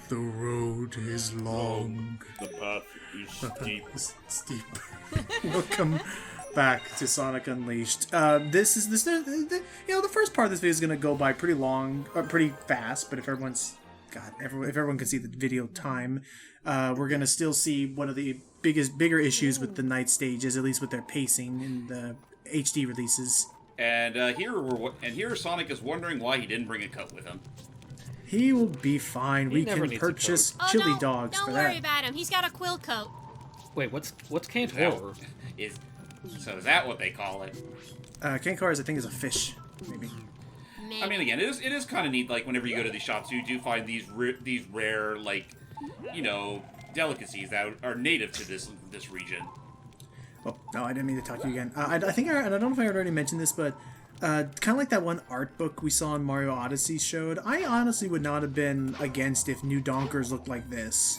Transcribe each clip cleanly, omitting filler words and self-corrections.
The road is long. The path is steep. Steep. Welcome back to Sonic Unleashed. The first part of this video is gonna go by pretty long, pretty fast. But if everyone can see the video time, we're gonna still see one of the bigger issues with the night stages, at least with their pacing in the HD releases. And here Sonic is wondering why he didn't bring a coat with him. He will be fine. We can purchase chili dogs for that. Don't worry about him. He's got a quill coat. Wait, what's canned horror? Is that what they call it? Canned horror, I think, is a fish, maybe. Maybe. I mean, again, it is kind of neat. Like whenever you go to these shops, you do find these rare, like, delicacies that are native to this region. Oh no, I didn't mean to talk to you again. I don't know if I already mentioned this, but kind of like that one art book we saw in Mario Odyssey showed. I honestly would not have been against if new Donkers looked like this.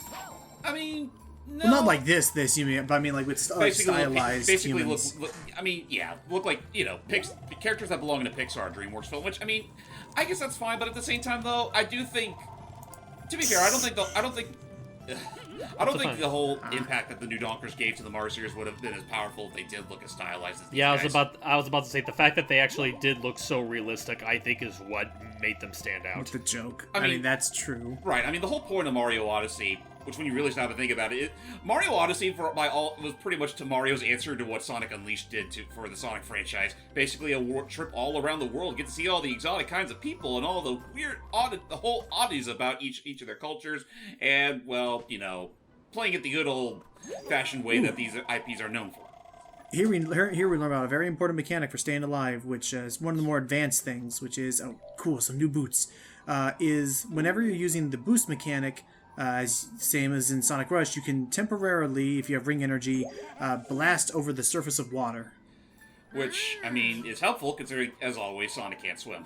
I mean, no. Well, not like this, you mean, but I mean like with stylized humans. Look like, characters that belong in a Pixar DreamWorks film, which, I mean, I guess that's fine, but at the same time, though, I do think, to be fair, I don't think the whole impact that the new Donkers gave to the Mario series would have been as powerful if they did look as stylized as these guys. I was about to say, the fact that they actually did look so realistic, I think, is what made them stand out. With the joke. I mean, that's true. Right, I mean, the whole point of Mario Odyssey, which when you really stop and think about it, Mario Odyssey, was pretty much to Mario's answer to what Sonic Unleashed did for the Sonic franchise. Basically, a trip all around the world, get to see all the exotic kinds of people and all the weird, the whole oddities about each of their cultures, and, well, playing it the good old-fashioned way that these IPs are known for. Here we learn about a very important mechanic for staying alive, which is one of the more advanced things, which is, oh, cool, some new boots, is whenever you're using the boost mechanic, same as in Sonic Rush, you can temporarily, if you have ring energy, blast over the surface of water. Which, I mean, is helpful, considering, as always, Sonic can't swim.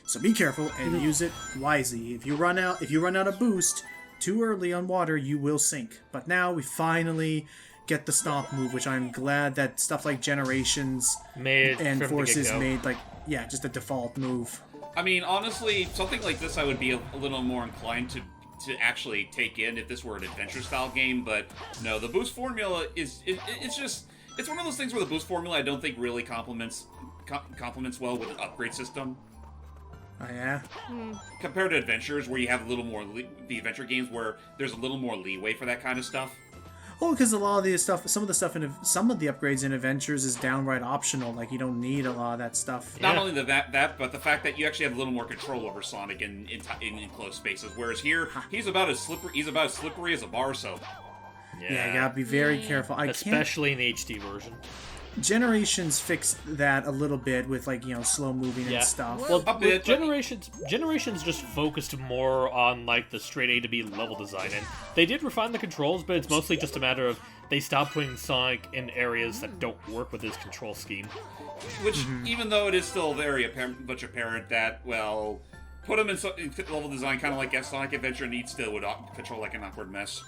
So be careful and use it wisely. If you run out of boost too early on water, you will sink. But now we finally get the stomp move, which I'm glad that stuff like Generations and Forces made, just a default move. I mean, honestly, something like this I would be a little more inclined to actually take in if this were an adventure-style game, but no, the boost formula it's one of those things where the boost formula I don't think really complements well with an upgrade system. Oh, yeah? Compared to adventures, where you have a little more, the adventure games where there's a little more leeway for that kind of stuff. Oh, because a lot of the stuff, some of the upgrades in adventures is downright optional. Like, you don't need a lot of that stuff. Not only that, but the fact that you actually have a little more control over Sonic in enclosed spaces. Whereas here, he's about as slippery as a bar of soap. Yeah, you gotta be very careful. Especially in the HD version. Generations fixed that a little bit with slow moving and stuff. Well, Generations just focused more on the straight A to B level design, and they did refine the controls, but it's mostly just a matter of they stopped putting Sonic in areas that don't work with his control scheme. Which, even though it is still very much apparent that, well, put him in level design kind of like Sonic Adventure, and he still would control like an awkward mess.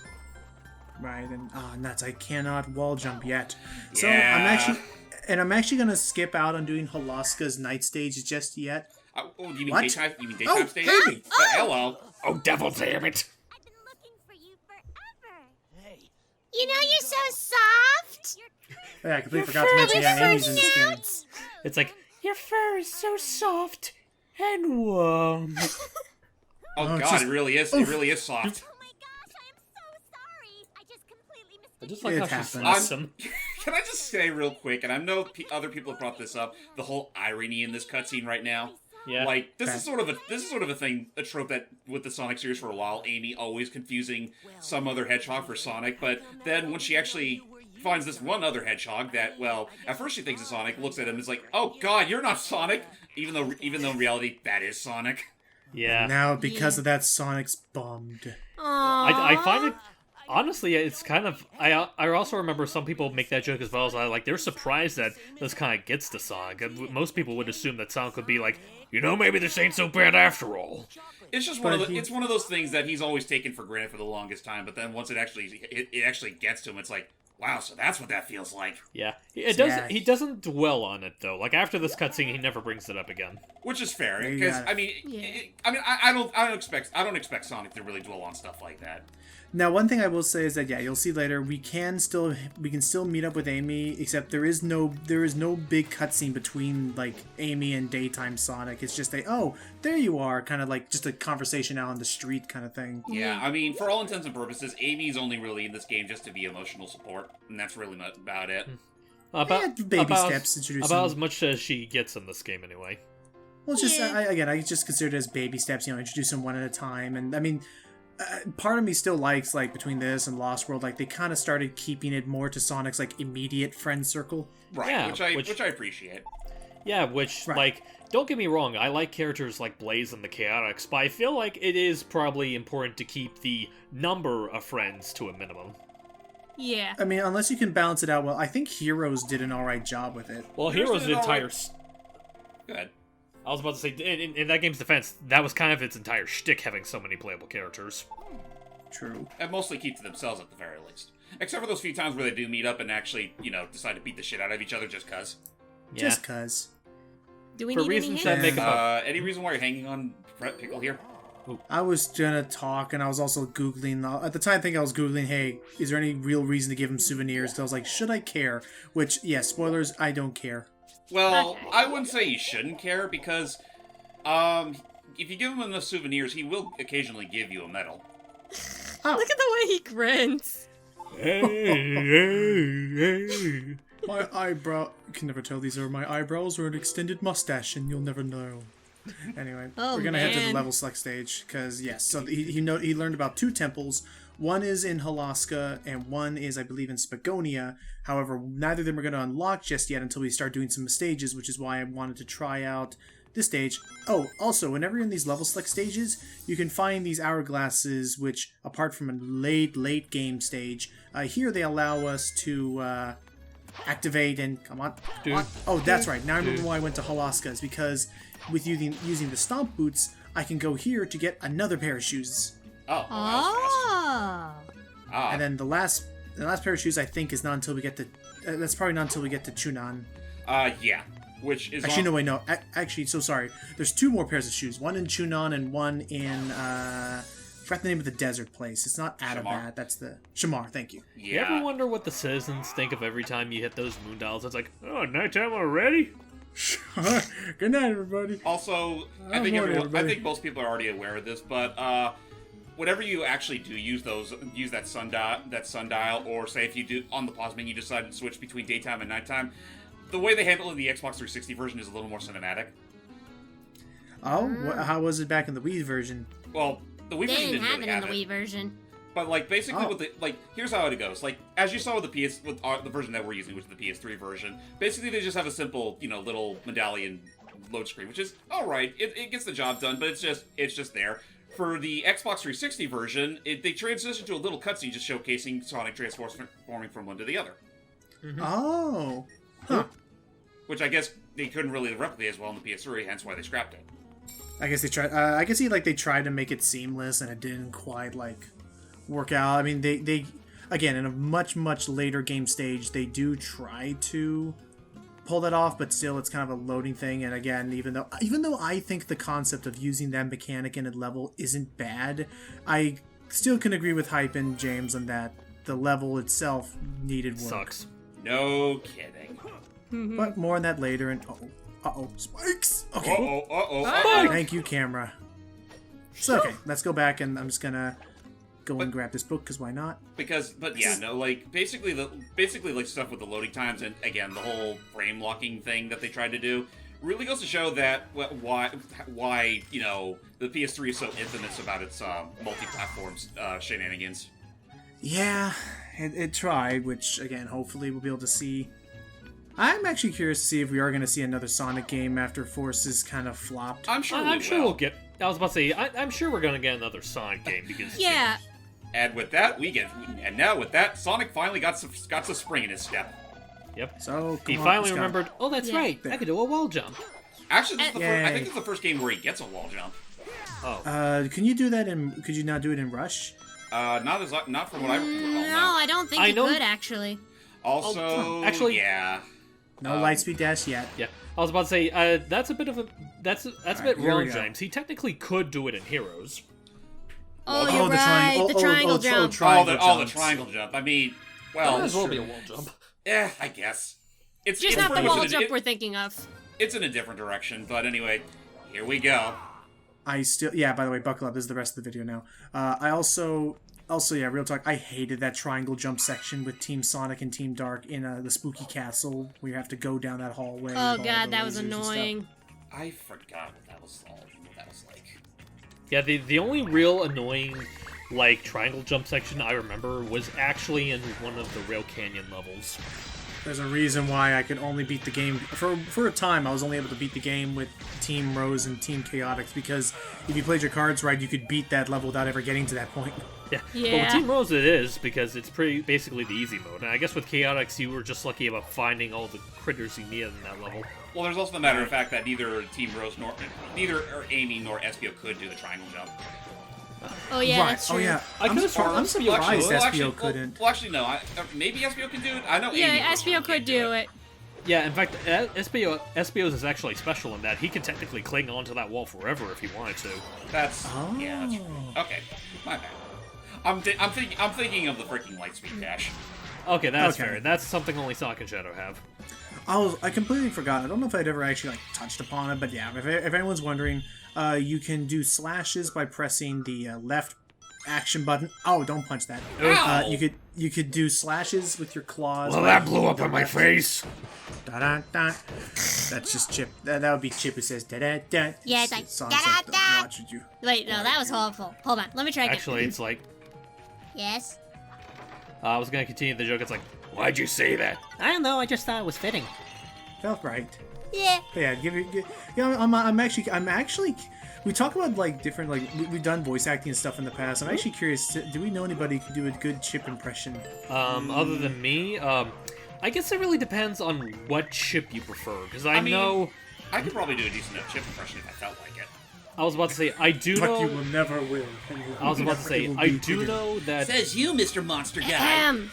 Right, and nuts, I cannot wall jump yet. Yeah. So I'm actually gonna skip out on doing Halaska's night stage just yet. You mean what? daytime? You mean daytime stage? Hey! Hello. Oh, devil damn it! I've been looking for you forever. Hey. You're so soft. Yeah, I completely forgot to mention Amy's in this game. It's like, your fur is so soft and warm. Oh god, it really is. It really is soft. I just like how she slaps him. Can I just say real quick, and I know other people have brought this up, the whole irony in this cutscene right now. Yeah. This is sort of a trope that with the Sonic series for a while, Amy always confusing some other hedgehog for Sonic, but then when she actually finds this one other hedgehog that, well, at first she thinks it's Sonic, looks at him and is like, "Oh god, you're not Sonic," even though in reality that is Sonic. Yeah. And now because of that, Sonic's bummed. I find it. Honestly, it's kind of... I also remember some people make that joke as well, as they're surprised that this kind of gets to Sonic. Most people would assume that Sonic would be like, maybe this ain't so bad after all. It's just it's one of those things that he's always taken for granted for the longest time, but then once it actually gets to him, it's like, Wow, so that's what that feels like. Yeah, it does. Yeah. He doesn't dwell on it though. Like after this cutscene, he never brings it up again. Which is fair, There you because got it. I mean, Yeah. I don't expect Sonic to really dwell on stuff like that. Now, one thing I will say is that yeah, you'll see later we can still meet up with Amy, except there is no big cutscene between like Amy and daytime Sonic. It's just there you are, kind of like just a conversation out on the street kind of thing. Yeah, I mean, for all intents and purposes, Amy's only really in this game just to be emotional support, and that's really about it. Baby steps, introduce about some- as much as she gets in this game anyway. Well, it's just Yeah. I just consider it as baby steps. Introduce them one at a time, and I mean. Part of me still likes like between this and Lost World, like they kind of started keeping it more to Sonic's like immediate friend circle. Right, Yeah, which I appreciate. Yeah, which, Right. like, don't get me wrong, I like characters like Blaze and the Chaotix, but I feel like it is probably important to keep the number of friends to a minimum. Yeah. I mean, unless you can balance it out well, I think Heroes did an alright job with it. Well, Heroes Heroes' did an entire... alright- Go ahead. I was about to say, in that game's defense, that was kind of its entire shtick, having so many playable characters. True. And mostly keep to themselves at the very least. Except for those few times where they do meet up and actually, decide to beat the shit out of each other just cuz. Yeah. Just cuz. Do we For need any reasons hints? that make up... Any reason why you're hanging on Pickle here? I was gonna talk, and I was also Googling. At the time, I think I was Googling, hey, is there any real reason to give him souvenirs? So I was like, should I care? Which, yeah, spoilers, I don't care. Well, Okay. I wouldn't say you shouldn't care because, if you give him enough souvenirs, he will occasionally give you a medal. Oh, Look at the way he grins. my eyebrow. You can never tell these are my eyebrows or an extended mustache, and you'll never know. Anyway, Oh, we're gonna head to the man. level select stage because yes, so he learned about 2 temples. One is in Halaska, and one is, I believe, in Spagonia. However, neither of them are going to unlock just yet until we start doing some stages, which is why I wanted to try out this stage. Oh, also, whenever you're in these level select stages, you can find these hourglasses, which, apart from a late game stage, here they allow us to activate and... Come on. Dude. Oh, that's right. Now I remember why I went to Halaska. Is because with using the stomp boots, I can go here to get another pair of shoes. Oh, well, that was Oh. fast. Ah, And then the last pair of shoes I think is not until we get to that's probably not until we get to Chunan. yeah. Which is Actually, no, wait, no. Actually, so sorry. There's 2 more pairs of shoes. One in Chunan and one in I forgot the name of the desert place. It's not Shamar. Atabat. That's the Shamar. Thank you. You Yeah. ever wonder what the citizens think of every time you hit those moon dials? It's like, oh, nighttime already? Good night, everybody. Also, I Oh, think morning, I everybody. think most people are already aware of this, but whenever you actually do use that sundial, or say if you do on the pause menu you decide to switch between daytime and nighttime, the way they handle it in the Xbox 360 version is a little more cinematic. Oh, how was it back in the Wii version? Well, the Wii They version didn't have really it in have the Wii version. But like basically Oh. with the here's how it goes. Like as you saw with the version that we're using, which is the PS3 version, basically they just have a simple little medallion load screen, which is all right. It gets the job done, but it's just there. For the Xbox 360 version, they transition to a little cutscene just showcasing Sonic transforming from one to the other, Oh, huh. which I guess they couldn't really replicate as well in the PS3, hence why they scrapped it. I guess they tried. I can see they tried to make it seamless, and it didn't quite work out. I mean, they again in a much later game stage, they do try to pull that off, but still, it's kind of a loading thing. And again, even though I think the concept of using that mechanic in a level isn't bad, I still can agree with Hype and James on that. The level itself needed work. Sucks. No kidding. But more on that later. And spikes. Okay. Uh-oh. Thank you, camera. So okay, let's go back, and I'm just gonna go and grab this book because why not? Basically like stuff with the loading times and again the whole frame locking thing that they tried to do really goes to show that why the PS3 is so infamous about its multi-platform shenanigans. Yeah, it tried, which again, hopefully we'll be able to see. I'm actually curious to see if we are going to see another Sonic game after Forces kind of flopped. I'm sure we'll get... I was about to say, I'm sure we're gonna get another Sonic game, because... Yeah. And with that, now with that, Sonic finally got some spring in his step. Yep. So He come on, finally let's go. remembered, oh, that's Yeah. right, I could do a wall jump. Actually, this is Yay. I think this is the first game where he gets a wall jump. Oh. Can you do that in? Could you not do it in Rush? Not from what I recall. No, I don't think I you know- could actually. Also, actually- yeah. No Lightspeed Dash yet. Yeah, I was about to say that's a bit of a that's a bit here we wrong, go. James. He technically could do it in Heroes. Oh, Oh, you're the right. triangle- the oh, triangle oh, jump. triangle the jumps. triangle jump. I mean, Might well, as well true. be a wall jump. yeah, I guess. It's Just it's not the pretty much wall in a- jump we're thinking of. It's in a different direction, but anyway, here we go. I still, yeah, by the way, buckle up. This is the rest of the video now. I also, yeah, real talk, I hated that triangle jump section with Team Sonic and Team Dark in the Spooky Castle, where you have to go down that hallway. with Oh all god, the that was lasers and stuff. annoying. I forgot what that was like. Yeah, the only real annoying like triangle jump section I remember was actually in one of the Rail Canyon levels. There's a reason why I could only beat the game, for a time, I was only able to beat the game with Team Rose and Team Chaotix, because if you played your cards right, you could beat that level without ever getting to that point. Yeah. But Yeah. with Team Rose it is, because it's basically the easy mode. And I guess with Chaotix you were just lucky about finding all the critters you needed in that level. Well, there's also the matter of fact that neither Team Rose neither Amy nor Espio could do the triangle jump. Oh yeah, right. that's true. Oh yeah. I I'm could've surprised, sworn I'm Espio surprised actually, Espio couldn't. Well, actually, no. Maybe Espio can do it. I know. Amy Yeah, for sure Espio could can't do it. Yeah, in fact, Espio's is actually special in that he can technically cling onto that wall forever if he wanted to. That's yeah. That's Oh. okay. My bad. I'm thinking of the freaking Lightspeed Dash. Okay, that's Okay. fair. That's something only Sonic and Shadow have. I completely forgot. I don't know if I'd ever actually like touched upon it, but yeah, if anyone's wondering, you can do slashes by pressing the left action button. Oh, don't punch that. Ow! You could do slashes with your claws. Well, by that blew hitting up the in my left- face. Da-da-da. That's just Chip. That would be Chip who says da-da-da. Yeah, it's like, Sounds like the da-da-da. watch with you. Wait, no, that was awful. Hold on, let me try again. Actually, it's like, Yes. I was gonna continue the joke. It's like, why'd you say that? I don't know, I just thought it was fitting. Felt right. Yeah. But yeah, yeah. I'm actually. We talk about like different we've done voice acting and stuff in the past. I'm actually curious. Do we know anybody who can do a good Chip impression? Other than me, I guess it really depends on what chip you prefer. Because I mean- know, I could probably do a decent enough Chip impression if I felt like it. I was about to say, I do But you know. will never will. I was about to say, I do know that. Says you, Mr. Monster Guy. Ahem.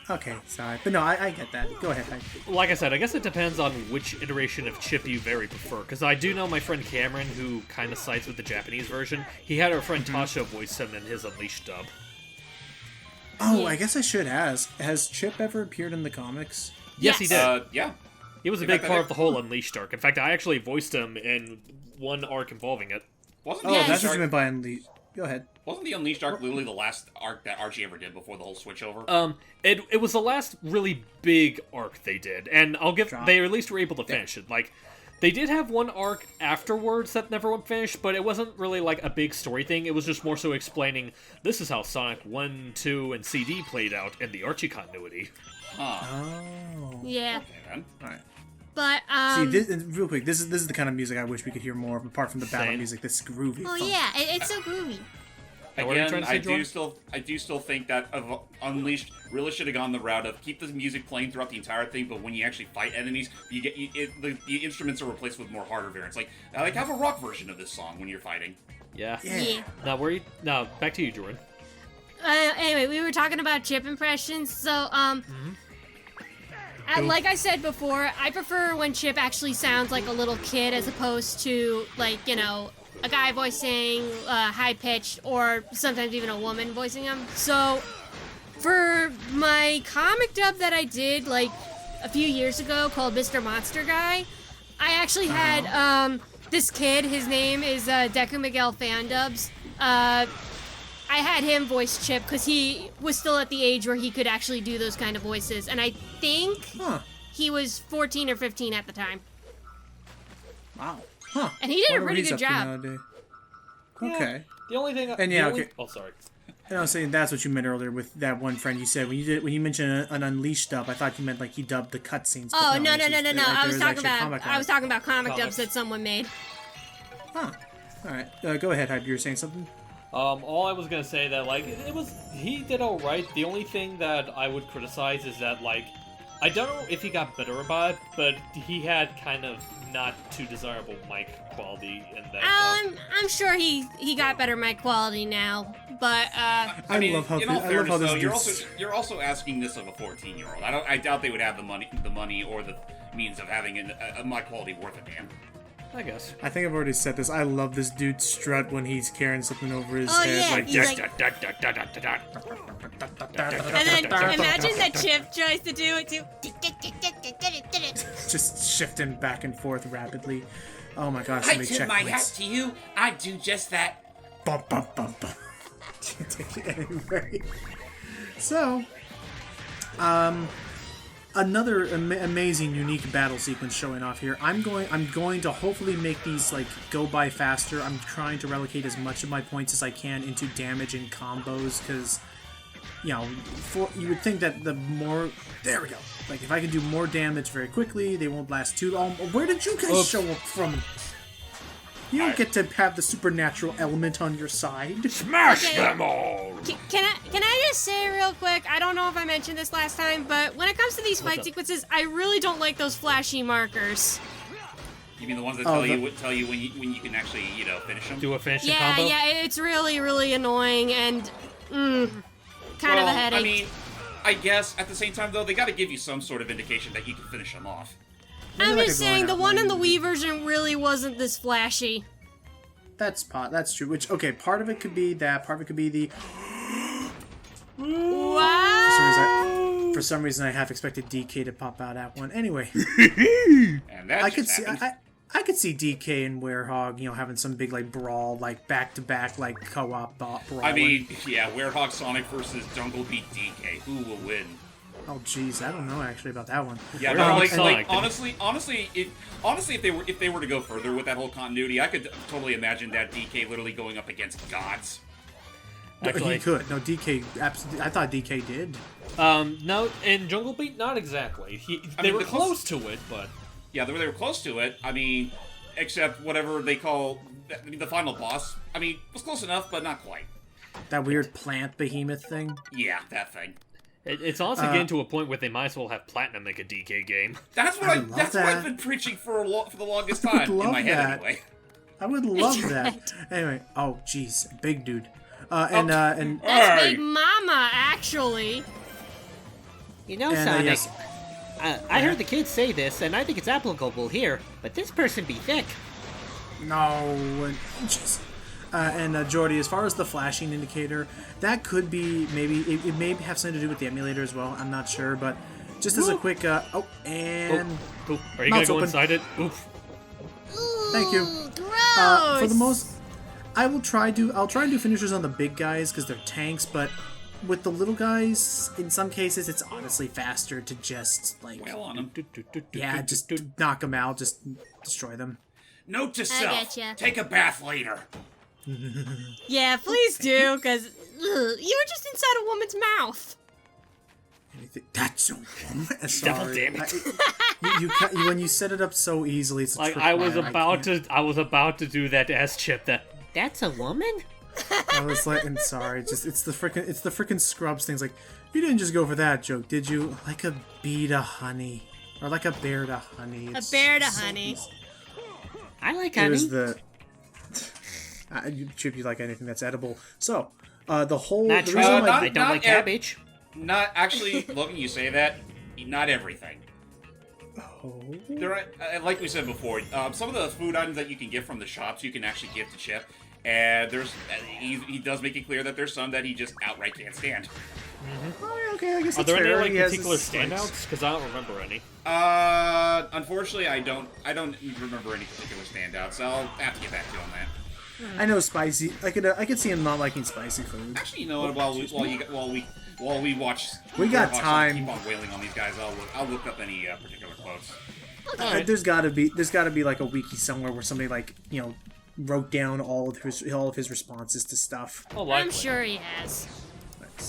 Okay, sorry, but no, I get that. Go ahead. Like I said, I guess it depends on which iteration of chip you very prefer. Because I do know my friend Cameron, who kind of sides with the Japanese version. He had our friend Tasha voice him in his Unleashed dub. Oh, Yeah. I guess I should ask. Has Chip ever appeared in the comics? Yes, he Yes. did. Yeah. He was a in big fact, part I- of the whole Unleashed arc. In fact, I actually voiced him in one arc involving it. Wasn't Oh, the that's Unleashed what you meant arc, by Unleashed. Go ahead. wasn't the Unleashed arc literally the last arc that Archie ever did before the whole switchover? It was the last really big arc they did, and Drop. they at least were able to finish it. Like, they did have one arc afterwards that never went finished, but it wasn't really like a big story thing. It was just more so explaining this is how Sonic 1, 2, and CD played out in the Archie continuity. Huh. Oh. Yeah, Okay then. All right. but See, this, real quick, this is the kind of music I wish we could hear more of, apart from the battle Same. music. This groovy. Oh funk. yeah, it's so groovy. Now, what are you Again, trying to say, Jordan? I do still think that Unleashed really should have gone the route of keep the music playing throughout the entire thing, but when you actually fight enemies, the instruments are replaced with more harder variants. Like have a rock version of this song when you're fighting. Yeah. Yeah. Now, back to you, Jordan. anyway, we were talking about chip impressions, so like I said before, I prefer when Chip actually sounds like a little kid as opposed to like a guy voicing high pitched or sometimes even a woman voicing him. So for my comic dub that I did like a few years ago called Mr. Monster Guy, I actually had this kid. His name is Deku Miguel Fandubs. I had him voice Chip because he was still at the age where he could actually do those kind of voices, and I think Huh. he was 14 or 15 at the time, Wow. Huh. and he did a Wonder what pretty he's good up to job. nowadays. Okay. The only thing. And yeah, okay. Oh, sorry. And I was saying that's what you meant earlier with that one friend you said when you mentioned an Unleashed dub. I thought you meant like he dubbed the cutscenes. but Oh no this no no is- no no! like, I there was is talking actually about comic I was art. talking about comic Comics. dubs that someone made. Huh. All right. Go ahead, Hype. You were saying something. All I was gonna say that like he did all right. The only thing that I would criticize is that like I don't know if he got better about it, but he had kind of not too desirable mic quality in that. I'm sure he got better mic quality now, but I mean, love how in all I love how fairness, this though, dude's- you're also asking this of a 14-year-old. I doubt they would have the money or the means of having a mic quality worth a damn. I guess. I think I've already said this. I love this dude's strut when he's carrying something over his Oh, head. yeah, Like, he's like- and then imagine that Chip tries to do it too. just shifting back and forth rapidly. Oh my gosh, so I many tip my hat checkpoints. to you. I do just that. Bump, bump, bump, bump. Take it anyway. So, another amazing, unique battle sequence showing off here. I'm going to hopefully make these like go by faster. I'm trying to relocate as much of my points as I can into damage and combos because, you know, you would think that the more there we go. Like if I can do more damage very quickly, they won't last too long. Where did you guys show up from? You don't get to have the supernatural element on your side. Smash Okay. them all! Can I just say real quick? I don't know if I mentioned this last time, but when it comes to these fight up? sequences, I really don't like those flashy markers. You mean the ones that Oh, tell you when you can actually finish them? Do a finishing Yeah, combo? yeah, it's really, really annoying and kind of a headache. I mean, I guess at the same time though, they got to give you some sort of indication that you can finish them off. I'm like just a saying, the going-out one in the line. Wii version really wasn't this flashy. That's true. Which okay, part of it could be that. Part of it could be the. Wow! For some reason, I half expected DK to pop out at one. Anyway, And that I just could see. happened. I could see DK and Werehog, having some big like brawl, like back to back, like co-op brawl. I mean, yeah, Werehog Sonic versus Jungle Beat DK. Who will win? oh jeez, I don't know actually about that one. Yeah, Werehog no, Sonic. honestly, if they were to go further with that whole continuity, I could totally imagine that DK literally going up against gods. No, Actually, he could. No, DK. Absolutely. I thought DK did. no, in Jungle Beat, not exactly. They were the close to it, but Yeah, they were close to it. I mean, except whatever they call the final boss. I mean, was close enough, but not quite. That weird plant behemoth thing. Yeah, that thing. it's honestly getting to a point where they might as well have Platinum make a DK game. That's what I would love that's what that. I've been preaching for the longest I would time in love my head that. anyway. I would love that. Anyway, oh jeez, big dude. And That's Hey! Big Mama, actually. You know, And, Sonic, yes. I heard the kids say this, and I think it's applicable here, but this person be thick. no, and jeez. Jordy, as far as the flashing indicator, that could be maybe it may have something to do with the emulator as well. I'm not sure, but just as a quick and Oop, are you gonna Mouth's go open. inside it? Oof. Thank you. Gross. For the most, I'll try and do finishers on the big guys because they're tanks, but with the little guys, in some cases, it's honestly faster to just like Wail on them. just knock them out, just destroy them. Note to self: getcha. take a bath later. Yeah, please do, because you were just inside a woman's mouth. That's a woman. Sorry. damn it. When you set it up so easily, it's a Like trick I was wire. I was about to do that as Chip. That's a woman? I was like, I'm sorry. It's the frickin' Scrubs things. Like, you didn't just go for that joke, did you? Like a bee to honey, or like a bear to honey. A It's bear to so honey. easy. I like It honey. was the. Chip, you like anything that's edible? So, the whole. Not the true. reason why- I don't like cabbage. Not actually, Logan. You say that. Not everything. Oh. There are, like we said before, some of the food items that you can get from the shops, you can actually give to Chip. And there's, he does make it clear that there's some that he just outright can't stand. Oh, okay, I guess Are that's there any fair. like He has particular his likes. standouts? Because I don't remember any. Unfortunately, I don't remember any particular standouts. I'll have to get back to you on that. I know spicy. I could see him not liking spicy food. Actually, you know what? While we watch, We got watch time. Keep on wailing on these guys. I'll look up any particular quotes. There's gotta be like a wiki somewhere where somebody like wrote down all of his responses to stuff. Oh, likely. I'm sure he has.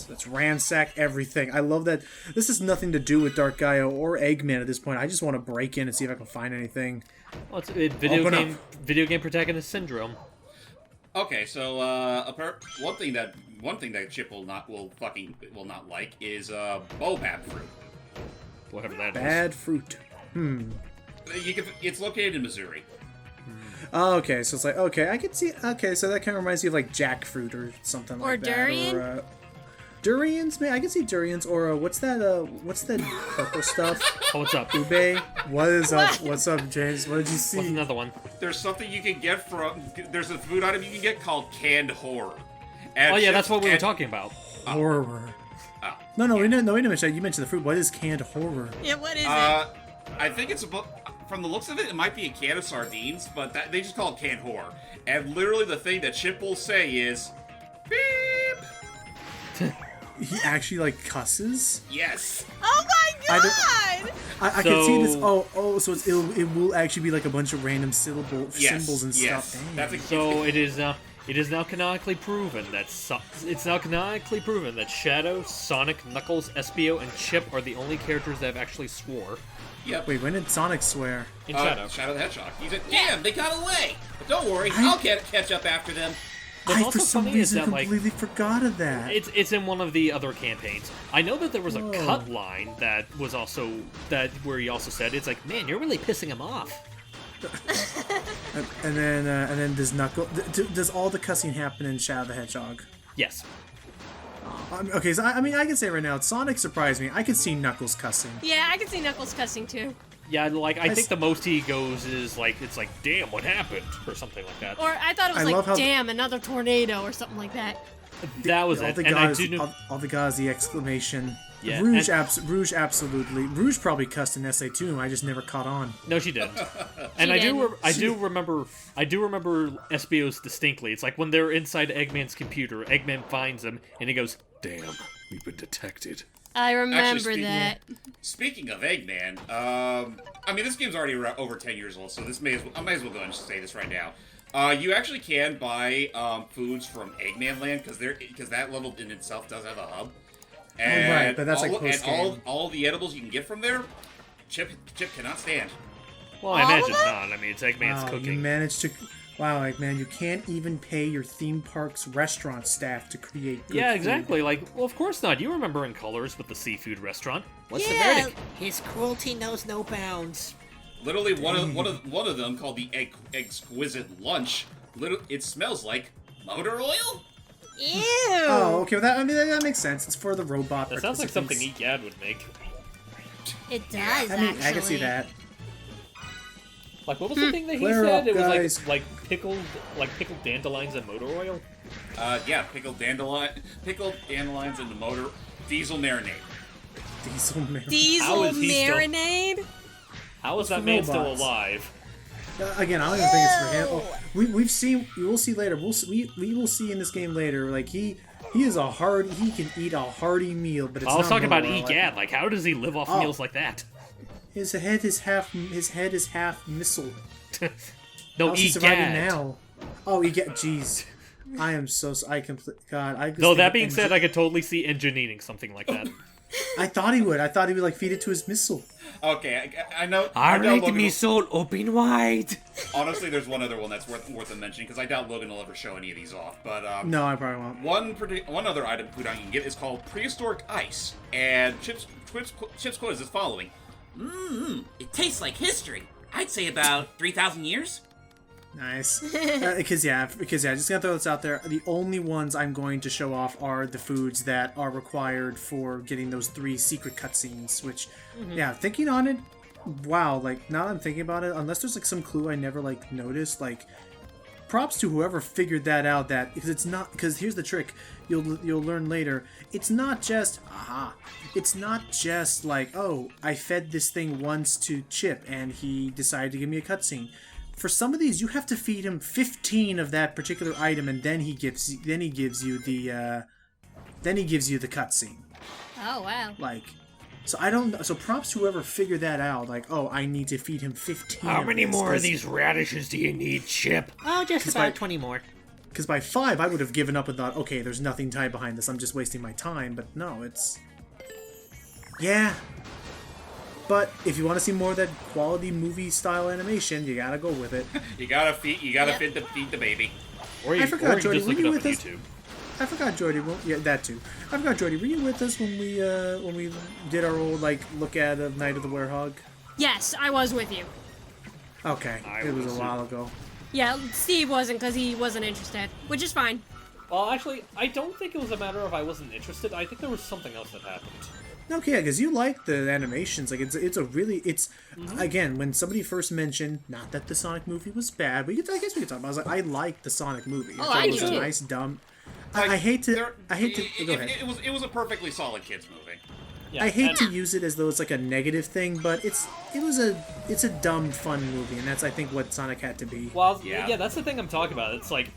Let's ransack everything. I love that. This has nothing to do with Dark Gaia or Eggman at this point. I just want to break in and see if I can find anything. Well, it's Open video game protagonist syndrome. Okay, so one thing that Chip will not like is Bobab fruit. Whatever that is. Bad fruit. It's located in Missouri. Oh, okay, so it's like, okay, I can see, okay, so that kind of reminds me of like jackfruit or something Or like that. durian? Or durians, man, I can see durians, or what's that purple stuff? Oh, what's up? Ube? What is up? What's up, James? What did you see? What's another one? There's something you can get there's a food item you can get called canned horror. And Oh yeah, chips- that's what we were and- talking about. Horror. Oh. No, we didn't mention that. You mentioned the fruit. What is canned horror? Yeah, what is it? I think it's from the looks of it might be a can of sardines, but they just call it canned horror. And literally the thing that Chip will say is, beep. He actually like cusses. Yes. Oh my I god! I can see this. So- So it will actually be like a bunch of random Yes. symbols and Yes. stuff. Dang. That's So it is now canonically proven that Shadow, Sonic, Knuckles, Espio, and Chip are the only characters that have actually swore Yep. Wait, when did Sonic swear? in Shadow. Shadow the Hedgehog. He said, "Damn, they got away." But don't worry, I'll catch up after them. What's I also for some funny is reason that, like, completely forgot of that. It's in one of the other campaigns. I know that there was a Whoa. cut line that was also where he also said it's like, man, you're really pissing him off. And then does does all the cussing happen in Shadow the Hedgehog? Yes. Okay, so I mean I can say right now, Sonic surprised me. I could see Knuckles cussing. Yeah, I can see Knuckles cussing too. Yeah, like I think the most he goes is like it's like, damn, what happened, or something like that. Or I thought it was I love how- like, damn, another tornado or something like that. That was All it. the And I guys, do know. all the guys, the exclamation. Yeah, Rouge, and- Rouge, absolutely. Rouge probably cussed in SA too. I just never caught on. No, she didn't. And She I do remember SBOs distinctly. It's like when they're inside Eggman's computer, Eggman finds them and he goes, "Damn, we've been detected." I remember speaking- that. Speaking of Eggman, I mean, this game's already over 10 years old, so I might as well go and just say this right now. You actually can buy foods from Eggman Land because that level in itself does have a hub. And right, but that's like post-game. all the edibles you can get from there, Chip cannot stand. Well, I All of imagine them? not. I mean, it's Eggman's Wow, you cooking. managed to. Wow, like man, you can't even pay your theme park's restaurant staff to create. Good Yeah, food. exactly. Like, well, of course not. You remember in Colors with the seafood restaurant. What's the Yeah. verdict? His cruelty knows no bounds. Literally, one of them called the exquisite lunch. It smells like motor oil. Ew! Oh, okay. Well, that makes sense. It's for the robot. That sounds like something participants. Egad would make. It does, I mean, actually. I can see that. Like, what was the thing that he Flare said? up, It was guys. like pickled dandelions and motor oil. Yeah, pickled dandelions in the motor diesel marinade. Diesel man. Diesel How is he still- marinade? How is for that man still robots. alive? Again, I don't even think it's for him. Oh, we've seen. We will see later. We will see in this game later. Like he is a hard. He can eat a hearty meal, but it's I was not talking about motor oil. Egad. Like, how does he live off Oh. meals like that? His head is half missile. No, How's he surviving Egad. now? Oh, Egad. Jeez, I am so. I complete. God, I. just Though think that being Eng- said, I could totally see Engine eating something like that. I thought he would. I thought he would like feed it to his missile. Okay, I know. I doubt Logan soul open wide. honestly, there's one other one that's worth mentioning because I doubt Logan will ever show any of these off. But No, I probably won't. one other item food item you can get is called prehistoric ice, and Chip's quote is as following: It tastes like history. I'd say about 3,000 years. Nice. Because just gonna throw this out there. The only ones I'm going to show off are the foods that are required for getting those 3 secret cutscenes. Which, yeah, thinking on it, wow. Like now that I'm thinking about it, unless there's like some clue I never like noticed, like props to whoever figured that out. That because it's not because here's the trick. You'll learn later. It's not just It's not just like, oh, I fed this thing once to Chip and he decided to give me a cutscene. For some of these, you have to feed him 15 of that particular item, and then he gives you the cutscene. Oh, wow. Like, so I don't. So props to whoever figured that out. Like, oh, I need to feed him 15. How many this, more of 'cause- these radishes do you need, Chip? Oh, just Cause about by- 20 more. Because by 5, I would have given up and thought, okay, there's nothing tied behind this. I'm just wasting my time. But no, it's yeah. But if you want to see more of that quality movie style animation, you gotta go with it. you gotta feed the baby. Or you, I forgot, or you Jordy, just were look it you up with on us? YouTube. I forgot, Jordy. Well, yeah, that too. I forgot, Jordy. Were you with us when we did our old like look at of Night of the Werehog? Yes, I was with you. Okay, it was a while ago. Yeah, Steve wasn't because he wasn't interested, which is fine. Well, actually, I don't think it was a matter of I wasn't interested. I think there was something else that happened. Okay, yeah, because you like the animations. Like, again, when somebody first mentioned, not that the Sonic movie was bad, I guess we could talk about it. I was like, I like the Sonic movie. Oh, thought I it was do a too. nice, dumb... Like, I hate to... Go ahead. It was a perfectly solid kids movie. Yeah, I hate and- to use it as though it's like a negative thing, but it's a dumb, fun movie, and that's, I think, what Sonic had to be. Well, Yeah. yeah, that's the thing I'm talking about. It's like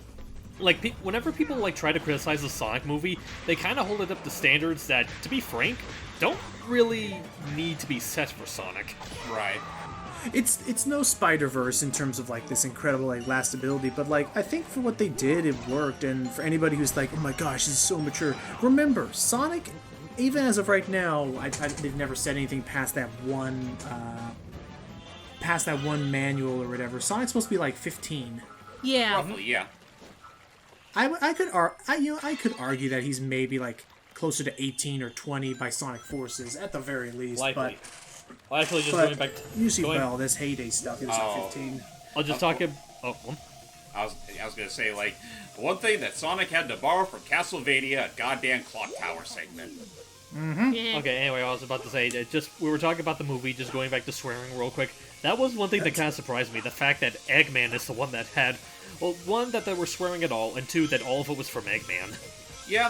whenever people like try to criticize the Sonic movie, they kind of hold it up to standards that, to be frank, don't really need to be set for Sonic. Right. It's no Spider-Verse in terms of like this incredible like lastability, but like I think for what they did, it worked. And for anybody who's like, oh my gosh, this is so mature, remember Sonic. Even as of right now, they've never said anything past that one manual or whatever. Sonic's supposed to be like 15. Yeah. Roughly, yeah. I could argue that he's maybe like closer to 18 or 20 by Sonic Forces at the very least. Likely. Well, actually, just But going back. usually going- by all this heyday stuff, he was like 15. I'll just talk. Oh, I was gonna say, like, one thing that Sonic had to borrow from Castlevania, a goddamn clock tower segment. Yeah. okay. Anyway, I was about to say that we were talking about the movie. Just going back to swearing real quick. That was one thing that kind of surprised me. The fact that Eggman is the one that had, well, one that they were swearing at all, and two that all of it was from Eggman. Yeah,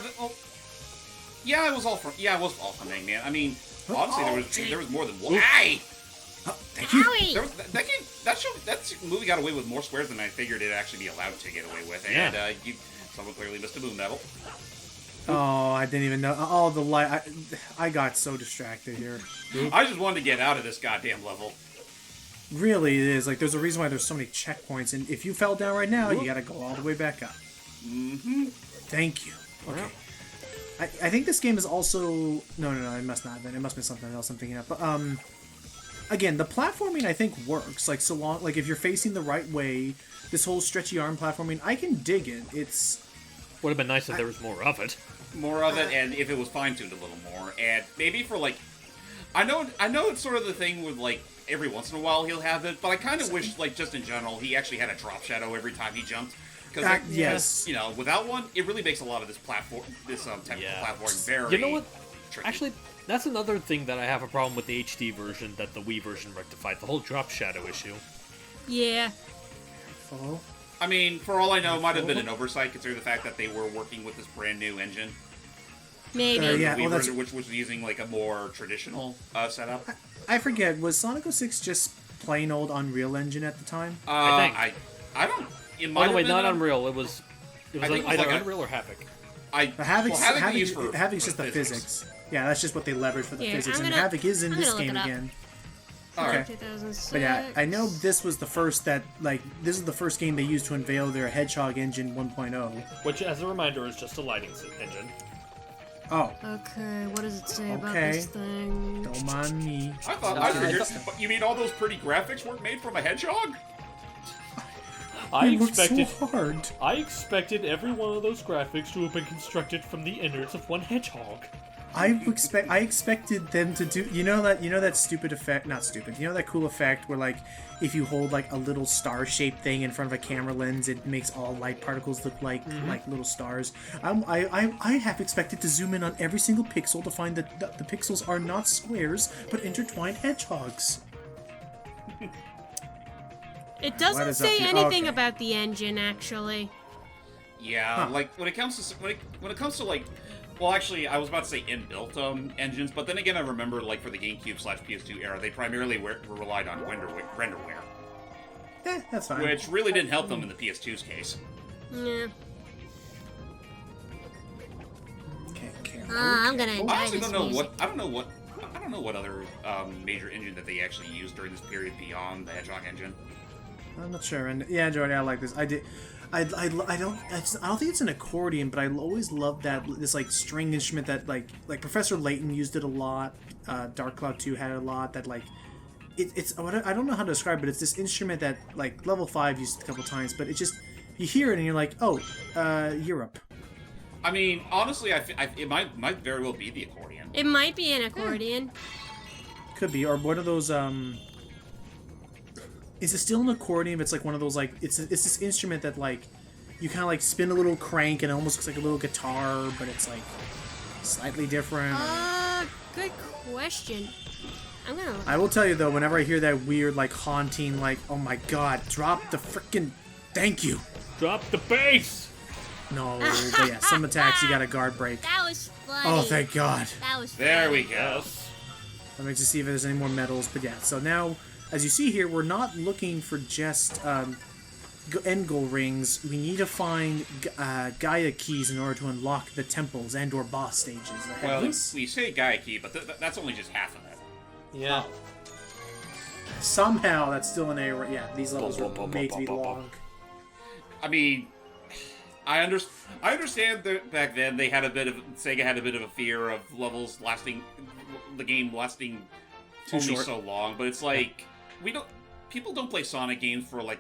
it was all from Eggman. I mean, honestly, there was more than one. Hey! Thank you. Howie! There was, that movie got away with more swears than I figured it'd actually be allowed to get away with. Yeah. And someone clearly missed a boom medal. Oh, I didn't even know. Oh, the light. I got so distracted here. I just wanted to get out of this goddamn level. Really, it is. Like, there's a reason why there's so many checkpoints, and if you fell down right now, you gotta go all the way back up. Mm-hmm. Thank you. Okay. I think this game is also... No, it must not have been. It must be something else I'm thinking of. But, again, the platforming, I think, works. Like, so long... Like, if you're facing the right way, this whole stretchy arm platforming, I can dig it. It's... Would have been nice if there was more of it. More of it, and if it was fine-tuned a little more. And maybe for, like... I know it's sort of the thing with, like, every once in a while he'll have it, but I kind of wish, like, just in general, he actually had a drop shadow every time he jumped. Because, like, yes. you know, without one, it really makes a lot of this technical platforming very You know what? tricky. Actually, that's another thing that I have a problem with the HD version that the Wii version rectified, the whole drop shadow issue. Yeah. Oh. I mean, for all I know, it might have been an oversight, considering the fact that they were working with this brand new engine. Maybe. Yeah, Wii well, that's- version, which was using, like, a more traditional setup. I forget, was Sonic 06 just plain old Unreal Engine at the time? I think. I don't... It Oh might no, wait, have been not Unreal. It was I think it was either like a- Unreal or Havoc. Havoc's they used for just the physics. Yeah, that's just what they leverage for the Here, physics. I'm And gonna- Havoc is in I'm this gonna look game it up. again. Alright. 2006. But yeah, I know this was the first this is the first game they used to unveil their Hedgehog engine 1.0. Which, as a reminder, is just a lighting engine. Oh, Okay, what does it say about Okay. this thing? don't mind me. I figured... But you mean all those pretty graphics weren't made from a hedgehog? I It looked expected so hard. I expected every one of those graphics to have been constructed from the innards of one hedgehog. I expected them to do that stupid effect, not stupid. You know that cool effect where like if you hold like a little star-shaped thing in front of a camera lens, it makes all light particles look like little stars. I have expected to zoom in on every single pixel to find that the pixels are not squares but intertwined hedgehogs. It What doesn't is up say here? anything Okay. about the engine, actually. Yeah, like when it comes to like, well, actually, I was about to say inbuilt engines, but then again, I remember like for the GameCube/PS2 era, they primarily relied on renderware, That's fine. which really didn't help them in the PS2's case. Yeah. Okay. I'm gonna I enjoy honestly this don't know music. I don't know what other major engine that they actually used during this period beyond the Hedgehog engine. I'm not sure. And yeah, Jordan, I like this. I don't think it's an accordion, but I always loved this like string instrument that like Professor Layton used it a lot. Dark Cloud 2 had it a lot. That like it's I don't know how to describe it. But it's this instrument that like Level 5 used it a couple times, but it just you hear it and you're like, oh, Europe. I mean, honestly, it might very well be the accordion. It might be an accordion. Could be, or one of those Is it still an accordion? It's like one of those like it's this instrument that like you kind of like spin a little crank and it almost looks like a little guitar, but it's like slightly different. Good question. I'm gonna. I will tell you though, whenever I hear that weird like haunting like, oh my god, drop the frickin' thank you. Drop the bass. No, but yeah, some attacks you got a guard break. That was funny. Oh, thank God. That was There funny. we go. Let me just see if there's any more medals. But yeah, so now, as you see here, we're not looking for just end goal rings. We need to find Gaia keys in order to unlock the temples and or boss stages. The Well, headless. we say Gaia key, but that's only just half of it. Yeah. Somehow that's still an A. Yeah, these levels were made to be long. I mean, I understand that back then Sega had a bit of a fear of the game lasting Too only short. so long, but it's like people don't play Sonic games for like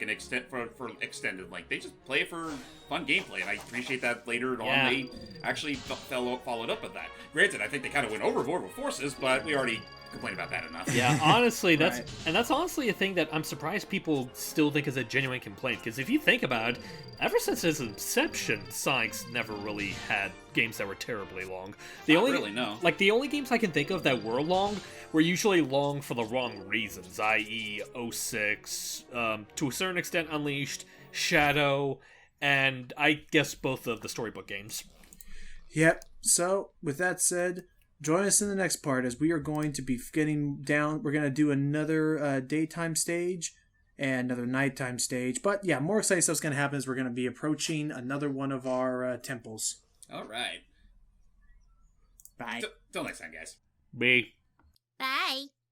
for extended length. They just play it for fun gameplay, and I appreciate that later on Yeah. they actually followed up with that. Granted, I think they kind of went overboard with forces, but we already complained about that enough. Yeah, honestly, Right. that's honestly a thing that I'm surprised people still think is a genuine complaint. Because if you think about it, ever since its inception, Sonic's never really had games that were terribly long. The Not only really, no. Like the only games I can think of that were long were usually long for the wrong reasons, i.e., 06, to a certain extent, Unleashed, Shadow, and I guess both of the storybook games. Yep. So, with that said, join us in the next part as we are going to be getting down. We're going to do another daytime stage and another nighttime stage. But yeah, more exciting stuff's going to happen as we're going to be approaching another one of our temples. All right. Bye. Till next time, guys. Me. Bye.